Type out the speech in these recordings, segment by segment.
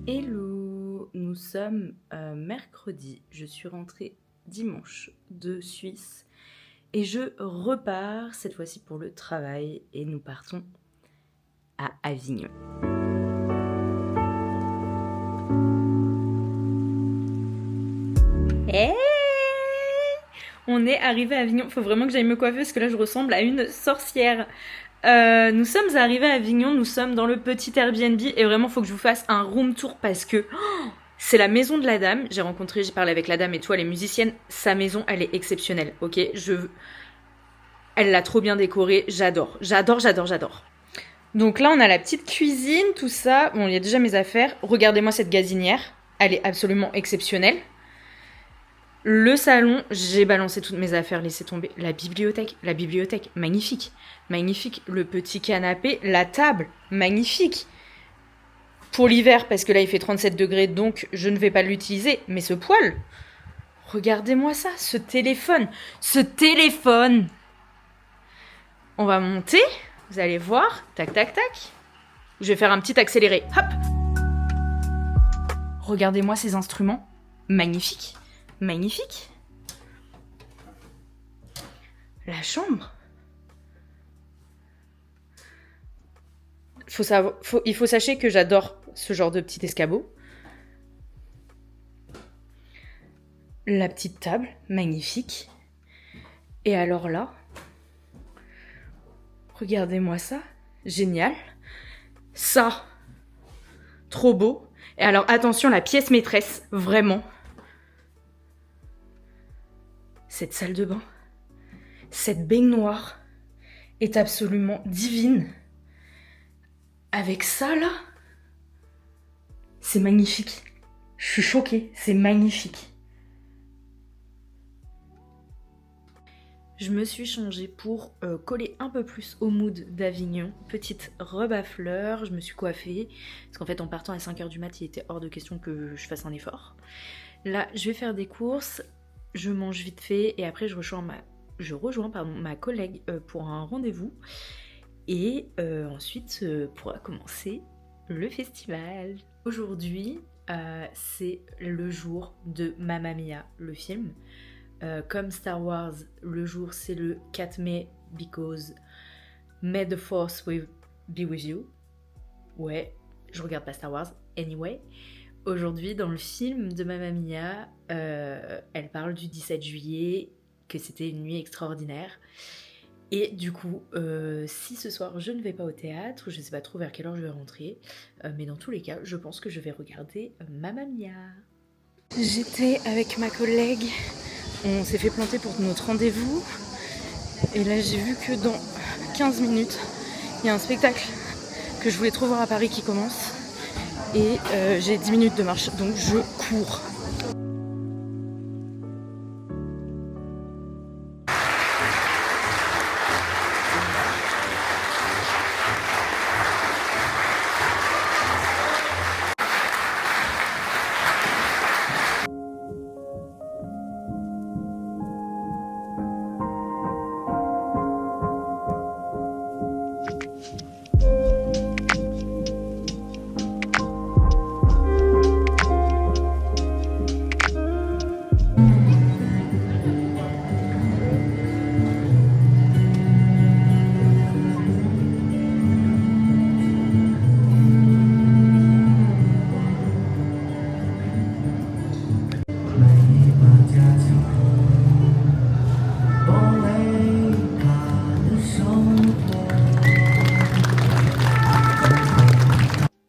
Hello, nous sommes mercredi, je suis rentrée dimanche de Suisse et je repars cette fois-ci pour le travail et nous partons à Avignon. Hey, on est arrivé à Avignon, faut vraiment que j'aille me coiffer parce que là je ressemble à une sorcière. Nous sommes arrivés à Avignon, nous sommes dans le petit Airbnb et vraiment faut que je vous fasse un room tour parce que c'est la maison de la dame. J'ai parlé avec la dame et tout, elle est musicienne. Sa maison, elle est exceptionnelle, ok. Elle l'a trop bien décorée, j'adore. Donc là, on a la petite cuisine, tout ça. Bon, il y a déjà mes affaires. Regardez-moi cette gazinière, elle est absolument exceptionnelle. Le salon, j'ai balancé toutes mes affaires, laissez tomber. La bibliothèque, magnifique. Le petit canapé, la table, magnifique. Pour l'hiver, parce que là il fait 37 degrés, donc je ne vais pas l'utiliser. Mais ce poêle, regardez-moi ça, ce téléphone. On va monter, vous allez voir, tac. Je vais faire un petit accéléré, hop. Regardez-moi ces instruments, magnifique. La chambre. Il faut sachez que j'adore ce genre de petit escabeau. La petite table, magnifique. Et alors là, regardez-moi ça, génial. Ça, trop beau. Et alors attention, la pièce maîtresse, vraiment. Cette salle de bain, cette baignoire est absolument divine. Avec ça là, c'est magnifique. Je suis choquée, c'est magnifique. Je me suis changée pour coller un peu plus au mood d'Avignon. Petite robe à fleurs, je me suis coiffée. Parce qu'en fait, en partant à 5h du mat, il était hors de question que je fasse un effort. Là, je vais faire des courses, je mange vite fait et après je rejoins ma collègue pour un rendez-vous. Et ensuite pourra commencer le festival. Aujourd'hui, c'est le jour de Mamma Mia, le film. Comme Star Wars, le jour c'est le 4 mai, because May the Force be with you. Ouais, je regarde pas Star Wars, anyway. Aujourd'hui, dans le film de Mamma Mia, elle parle du 17 juillet, que c'était une nuit extraordinaire. Et du coup, si ce soir je ne vais pas au théâtre, je sais pas trop vers quelle heure je vais rentrer, mais dans tous les cas, je pense que je vais regarder Mamma Mia. J'étais avec ma collègue, on s'est fait planter pour notre rendez-vous, et là j'ai vu que dans 15 minutes, il y a un spectacle que je voulais trop voir à Paris qui commence, et j'ai 10 minutes de marche, donc je cours.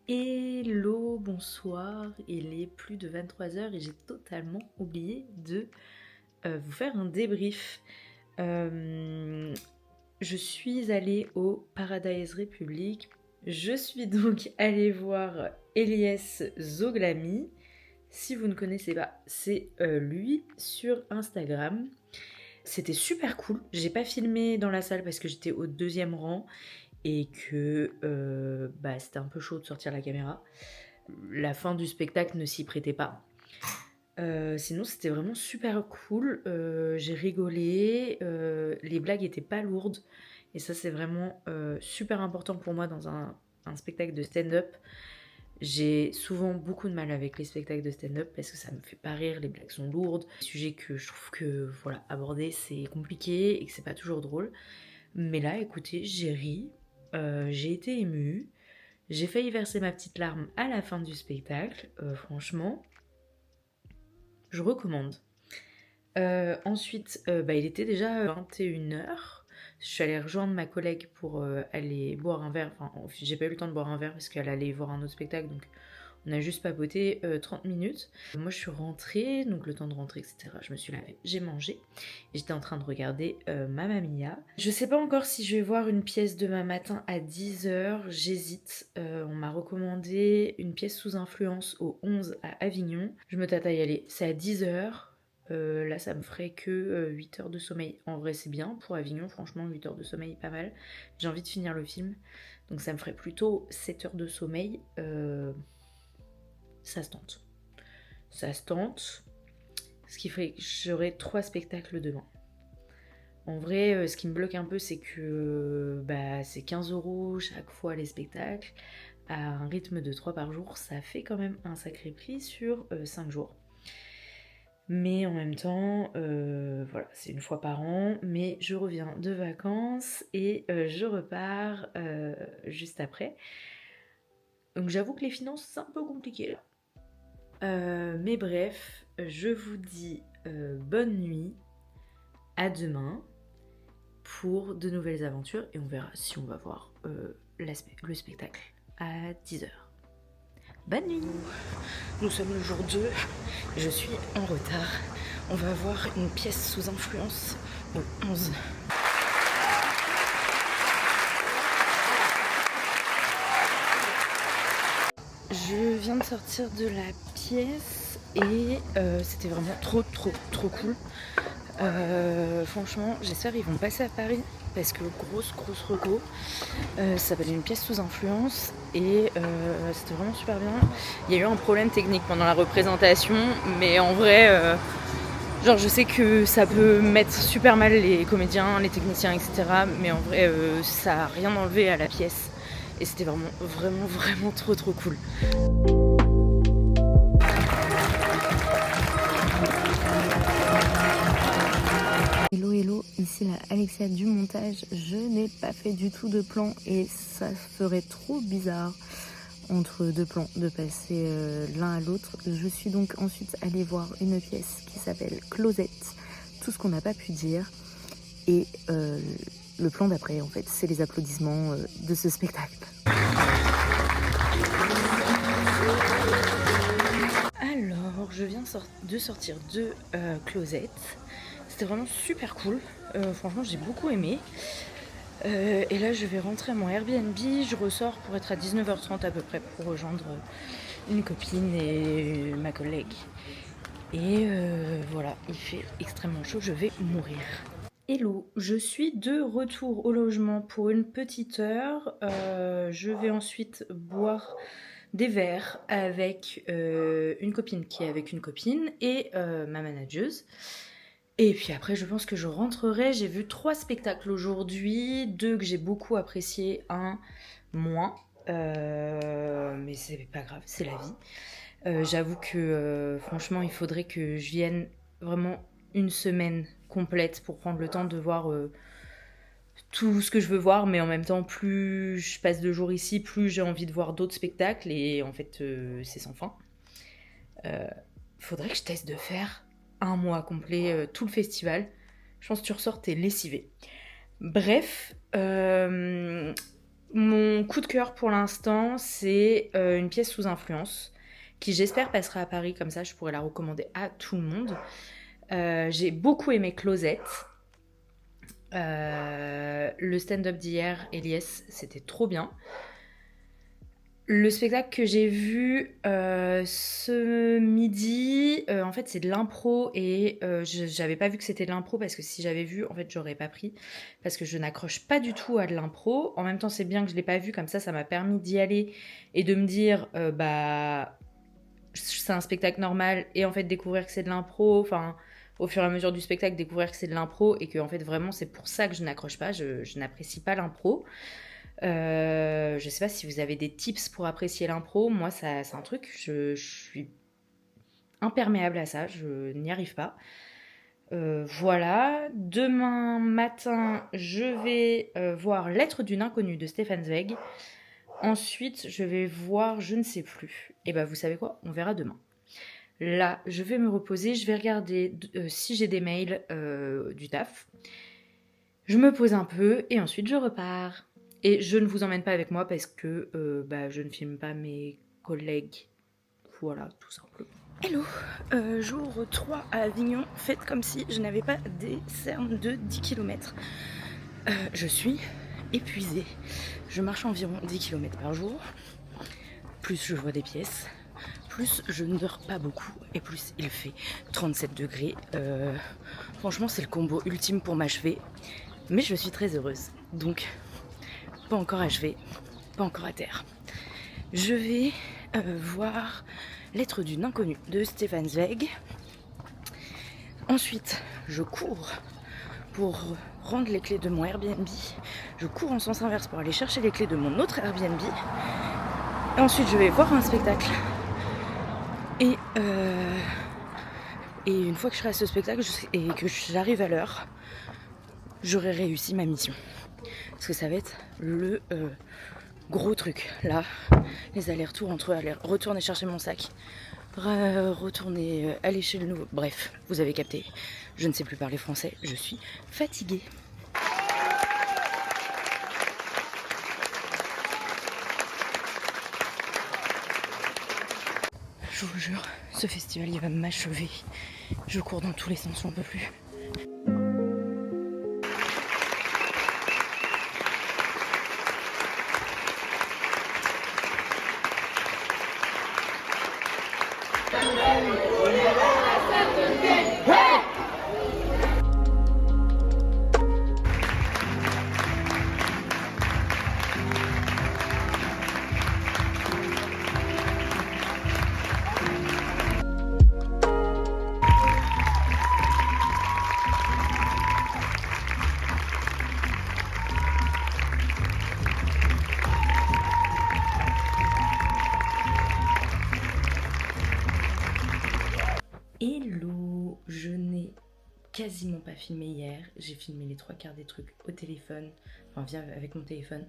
Hello, bonsoir, il est plus de 23h et j'ai totalement oublié de vous faire un débrief. Je suis allée au Paradise République. Je suis donc allée voir Elias Zoglami. Si vous ne connaissez pas, c'est lui sur Instagram. C'était super cool. J'ai pas filmé dans la salle parce que j'étais au 2e rang et que c'était un peu chaud de sortir la caméra. La fin du spectacle ne s'y prêtait pas. Sinon c'était vraiment super cool, j'ai rigolé, les blagues étaient pas lourdes et ça c'est vraiment super important pour moi dans un spectacle de stand-up. J'ai souvent beaucoup de mal avec les spectacles de stand-up parce que ça me fait pas rire, les blagues sont lourdes, des sujets que je trouve que voilà, aborder c'est compliqué et que c'est pas toujours drôle. Mais là, écoutez, j'ai ri, j'ai été émue, j'ai failli verser ma petite larme à la fin du spectacle. Franchement, je recommande. Ensuite, il était déjà 21h. Je suis allée rejoindre ma collègue pour aller boire un verre. Enfin, j'ai pas eu le temps de boire un verre parce qu'elle allait voir un autre spectacle, donc on a juste papoté 30 minutes. Moi, je suis rentrée, donc le temps de rentrer, etc. Je me suis lavée, j'ai mangé. Et j'étais en train de regarder Mamma Mia. Je sais pas encore si je vais voir une pièce demain matin à 10h. J'hésite. On m'a recommandé une pièce sous influence au 11 à Avignon. Je me tâte à y aller. C'est à 10h. Là, ça me ferait que 8 heures de sommeil. En vrai, c'est bien. Pour Avignon, franchement, 8 heures de sommeil, pas mal. J'ai envie de finir le film. Donc ça me ferait plutôt 7 heures de sommeil. Ça se tente. Ça se tente. Ce qui ferait que j'aurai 3 spectacles demain. En vrai, ce qui me bloque un peu, c'est que c'est 15 € chaque fois les spectacles. À un rythme de 3 par jour, ça fait quand même un sacré prix sur 5 jours. Mais en même temps, voilà, c'est une fois par an, mais je reviens de vacances et je repars juste après. Donc j'avoue que les finances, c'est un peu compliqué là. Mais bref, je vous dis bonne nuit, à demain pour de nouvelles aventures et on verra si on va voir le spectacle à 10h. Bonne nuit. Nous sommes le jour 2, je suis en retard. On va voir une pièce sous influence au 11. Je viens de sortir de la pièce et c'était vraiment trop cool. Franchement, j'espère qu'ils vont passer à Paris parce que grosse reco. Ça s'appelle une pièce sous influence et c'était vraiment super bien. Il y a eu un problème technique pendant la représentation, mais en vrai, je sais que ça peut mettre super mal les comédiens, les techniciens, etc. Mais en vrai, ça n'a rien enlevé à la pièce et c'était vraiment trop cool. Hello, ici la Alexia du montage. Je n'ai pas fait du tout de plan et ça ferait trop bizarre entre deux plans de passer l'un à l'autre. Je suis donc ensuite allée voir une pièce qui s'appelle Closette, tout ce qu'on n'a pas pu dire. Et le plan d'après, en fait, c'est les applaudissements de ce spectacle. Alors, je viens de sortir de Closette. C'était vraiment super cool. Franchement, j'ai beaucoup aimé. Et là, je vais rentrer à mon Airbnb. Je ressors pour être à 19h30 à peu près pour rejoindre une copine et ma collègue. Et voilà, il fait extrêmement chaud. Je vais mourir. Hello, je suis de retour au logement pour une petite heure. Je vais ensuite boire des verres avec une copine qui est avec une copine et ma manageuse. Et puis après, je pense que je rentrerai. J'ai vu 3 spectacles aujourd'hui, 2 que j'ai beaucoup appréciés, 1 moins. Mais c'est pas grave, c'est la vie. J'avoue que franchement, il faudrait que je vienne vraiment une semaine complète pour prendre le temps de voir tout ce que je veux voir, mais en même temps, plus je passe de jours ici, plus j'ai envie de voir d'autres spectacles, et en fait, c'est sans fin. Faudrait que je teste de faire un mois complet, tout le festival. Je pense que tu ressors, t'es lessivé. Bref, mon coup de cœur pour l'instant, c'est une pièce sous influence, qui j'espère passera à Paris, comme ça je pourrais la recommander à tout le monde. J'ai beaucoup aimé Closette. Le stand-up d'hier, Elias, c'était trop bien. Le spectacle que j'ai vu ce midi, en fait c'est de l'impro et j'avais pas vu que c'était de l'impro parce que si j'avais vu, en fait j'aurais pas pris parce que je n'accroche pas du tout à de l'impro. En même temps c'est bien que je l'ai pas vu, comme ça m'a permis d'y aller et de me dire c'est un spectacle normal et en fait découvrir que c'est de l'impro, enfin au fur et à mesure du spectacle découvrir que c'est de l'impro et que en fait vraiment c'est pour ça que je n'accroche pas, je n'apprécie pas l'impro. Je sais pas si vous avez des tips pour apprécier l'impro. Moi, ça, c'est un truc, je suis imperméable à ça, je n'y arrive pas. Voilà, demain matin, je vais voir Lettre d'une inconnue de Stefan Zweig. Ensuite, je vais voir je ne sais plus. Et bah, vous savez quoi? On verra demain. Là, je vais me reposer, je vais regarder si j'ai des mails du taf. Je me pose un peu et ensuite je repars. Et je ne vous emmène pas avec moi parce que je ne filme pas mes collègues. Voilà, tout simplement. Hello, jour 3 à Avignon, faites comme si je n'avais pas des cernes de 10 km. Je suis épuisée. Je marche environ 10 km par jour, plus je vois des pièces, plus je ne dors pas beaucoup et plus il fait 37 degrés. Franchement, c'est le combo ultime pour m'achever, mais je suis très heureuse. Donc, pas encore achevé, pas encore à terre. Je vais voir Lettre d'une inconnue de Stefan Zweig. Ensuite, je cours pour rendre les clés de mon Airbnb. Je cours en sens inverse pour aller chercher les clés de mon autre Airbnb. Et ensuite, je vais voir un spectacle. Et une fois que je serai à ce spectacle et que j'arrive à l'heure, j'aurai réussi ma mission. Parce que ça va être le gros truc. Là, les allers-retours entre retourner chercher mon sac, retourner, aller chez le nouveau. Bref, vous avez capté. Je ne sais plus parler français, je suis fatiguée. Je vous jure, ce festival il va m'achever. Je cours dans tous les sens, j'en peux plus. Hello, je n'ai quasiment pas filmé hier. J'ai filmé les 3/4 des trucs au téléphone, avec mon téléphone,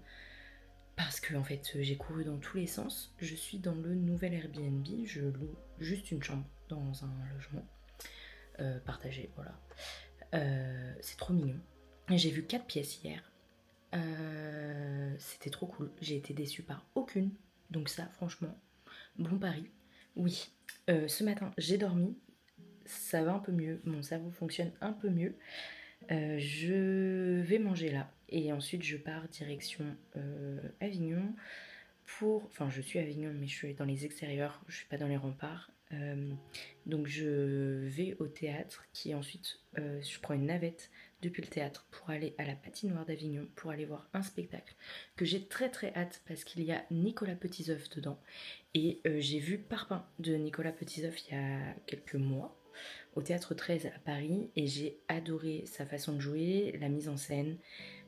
parce que en fait j'ai couru dans tous les sens. Je suis dans le nouvel Airbnb, je loue juste une chambre dans un logement partagé, voilà. C'est trop mignon. J'ai vu 4 pièces hier. C'était trop cool. J'ai été déçue par aucune, donc ça, franchement, bon pari. Oui, ce matin j'ai dormi. Ça va un peu mieux, mon cerveau fonctionne un peu mieux. Je vais manger là et ensuite je pars direction Avignon enfin je suis à Avignon mais je suis dans les extérieurs, je suis pas dans les remparts. Donc je vais au théâtre qui ensuite je prends une navette depuis le théâtre pour aller à la patinoire d'Avignon pour aller voir un spectacle que j'ai très très hâte parce qu'il y a Nicolas Petitzoff dedans et j'ai vu Parpaing de Nicolas Petitzoff il y a quelques mois au Théâtre 13 à Paris et j'ai adoré sa façon de jouer, la mise en scène,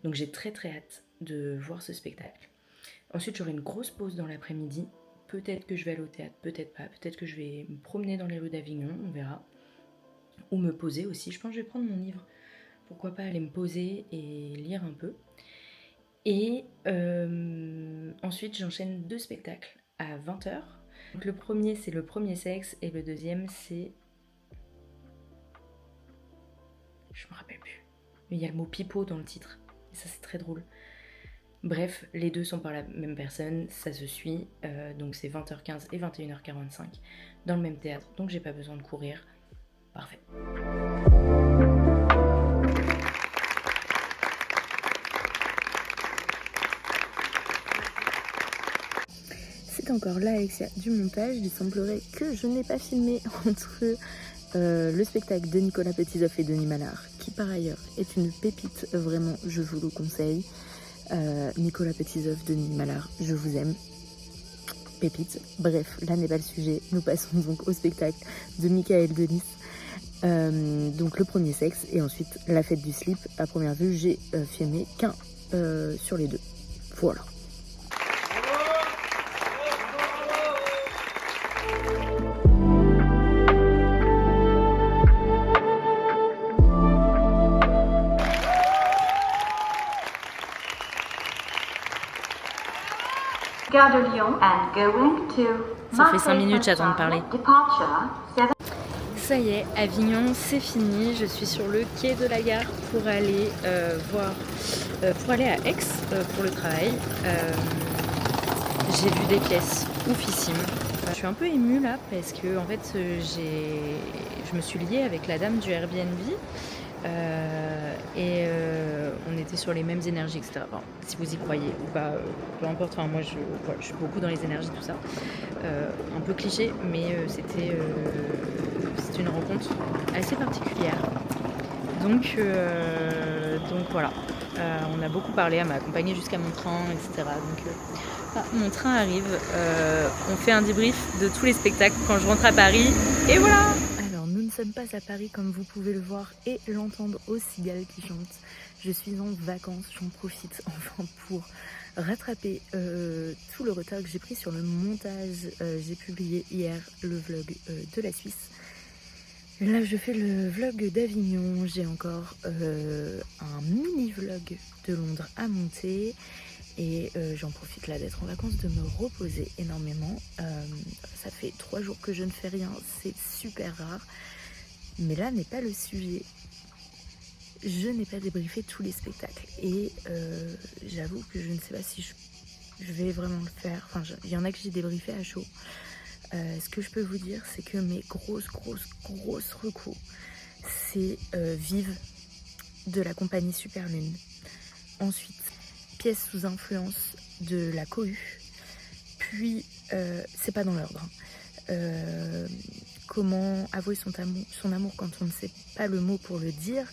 donc j'ai très très hâte de voir ce spectacle. Ensuite j'aurai une grosse pause dans l'après-midi, peut-être que je vais aller au théâtre, peut-être pas, peut-être que je vais me promener dans les rues d'Avignon, on verra, ou me poser aussi, je pense que je vais prendre mon livre, pourquoi pas aller me poser et lire un peu. Et ensuite j'enchaîne 2 spectacles à 20h, donc le premier c'est Le Premier Sexe et le deuxième c'est... je me rappelle plus. Mais il y a le mot pipeau dans le titre. Et ça, c'est très drôle. Bref, les deux sont par la même personne, ça se suit. Donc c'est 20h15 et 21h45 dans le même théâtre. Donc j'ai pas besoin de courir. Parfait. C'est encore là, Alexia, du montage. Il semblerait que je n'ai pas filmé entre... le spectacle de Nicolas Petitzoff et Denis Mallard, qui par ailleurs est une pépite, vraiment je vous le conseille. Nicolas Petitzoff, Denis Mallard, je vous aime. Pépite. Bref, là n'est pas le sujet. Nous passons donc au spectacle de Michael Denis. Donc Le Premier Sexe et ensuite La Fête du Slip. À première vue, j'ai filmé qu'un sur les deux. Voilà. Gare de Lyon and going to Ça fait 5 minutes, j'attends de parler. Departure 7. Ça y est, Avignon, c'est fini. Je suis sur le quai de la gare pour aller pour aller à Aix pour le travail. J'ai vu des pièces oufissimes. Je suis un peu émue là parce que en fait, je me suis liée avec la dame du Airbnb. On était sur les mêmes énergies, etc. Enfin, si vous y croyez ou pas, peu importe. Enfin, moi, je suis beaucoup dans les énergies, tout ça. Un peu cliché, mais c'était une rencontre assez particulière. Donc voilà. On a beaucoup parlé, elle m'a accompagnée jusqu'à mon train, etc. Donc mon train arrive. On fait un débrief de tous les spectacles quand je rentre à Paris. Et voilà! Nous ne sommes pas à Paris comme vous pouvez le voir et l'entendre aux cigales qui chantent. Je suis en vacances, j'en profite enfin pour rattraper tout le retard que j'ai pris sur le montage. J'ai publié hier le vlog de la Suisse. Là je fais le vlog d'Avignon, j'ai encore un mini vlog de Londres à monter. Et j'en profite là d'être en vacances, de me reposer énormément. Ça fait 3 jours que je ne fais rien, c'est super rare. Mais là n'est pas le sujet. Je n'ai pas débriefé tous les spectacles. Et j'avoue que je ne sais pas si je vais vraiment le faire. Enfin, il y en a que j'ai débriefé à chaud. Ce que je peux vous dire, c'est que mes grosses recos, c'est Vive de la compagnie Superlune. Ensuite, Pièce sous influence de la cohue, puis c'est pas dans l'ordre, Comment avouer son amour quand on ne sait pas le mot pour le dire,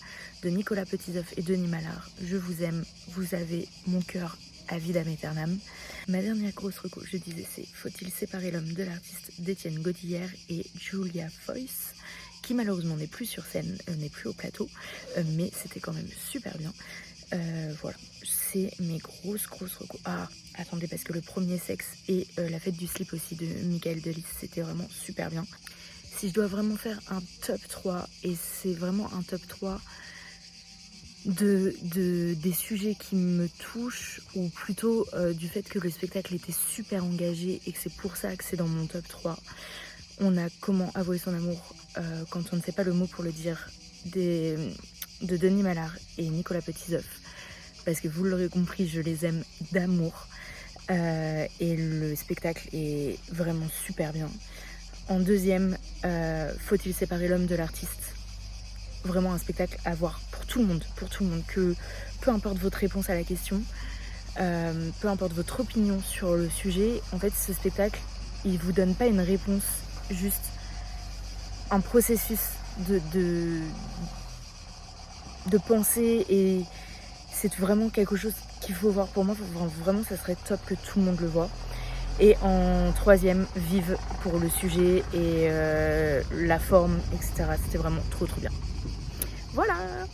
de Nicolas Petizoff et Denis Mallard. Je vous aime, vous avez mon cœur à vitam aeternam. Ma dernière grosse reco, je disais, c'est Faut-il séparer l'homme de l'artiste d'Étienne Godillère et Julia Foyce, qui malheureusement n'est plus sur scène, n'est plus au plateau, mais c'était quand même super bien. Voilà, c'est mes grosses recos. Ah, attendez, parce que le premier sexe et la fête du slip aussi de Michael Delis, c'était vraiment super bien. Si je dois vraiment faire un top 3, et c'est vraiment un top 3 des sujets qui me touchent, ou plutôt du fait que le spectacle était super engagé et que c'est pour ça que c'est dans mon top 3. On a Comment avouer son amour quand on ne sait pas le mot pour le dire, de Denis Mallard et Nicolas Petizoff, parce que vous l'aurez compris, je les aime d'amour, et le spectacle est vraiment super bien. En deuxième, Faut-il séparer l'homme de l'artiste, vraiment un spectacle à voir pour tout le monde, que peu importe votre réponse à la question, peu importe votre opinion sur le sujet, en fait ce spectacle, il vous donne pas une réponse, juste un processus de pensée, et c'est vraiment quelque chose qu'il faut voir. Pour moi, vraiment ça serait top que tout le monde le voit. Et en troisième, Vive pour le sujet et la forme, etc. C'était vraiment trop bien. Voilà.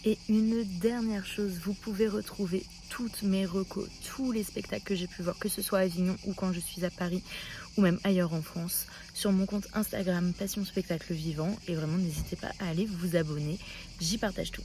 Et une dernière chose, vous pouvez retrouver toutes mes recos, tous les spectacles que j'ai pu voir, que ce soit à Avignon ou quand je suis à Paris ou même ailleurs en France, sur mon compte Instagram Passion Spectacle Vivant. Et vraiment, n'hésitez pas à aller vous abonner, j'y partage tout.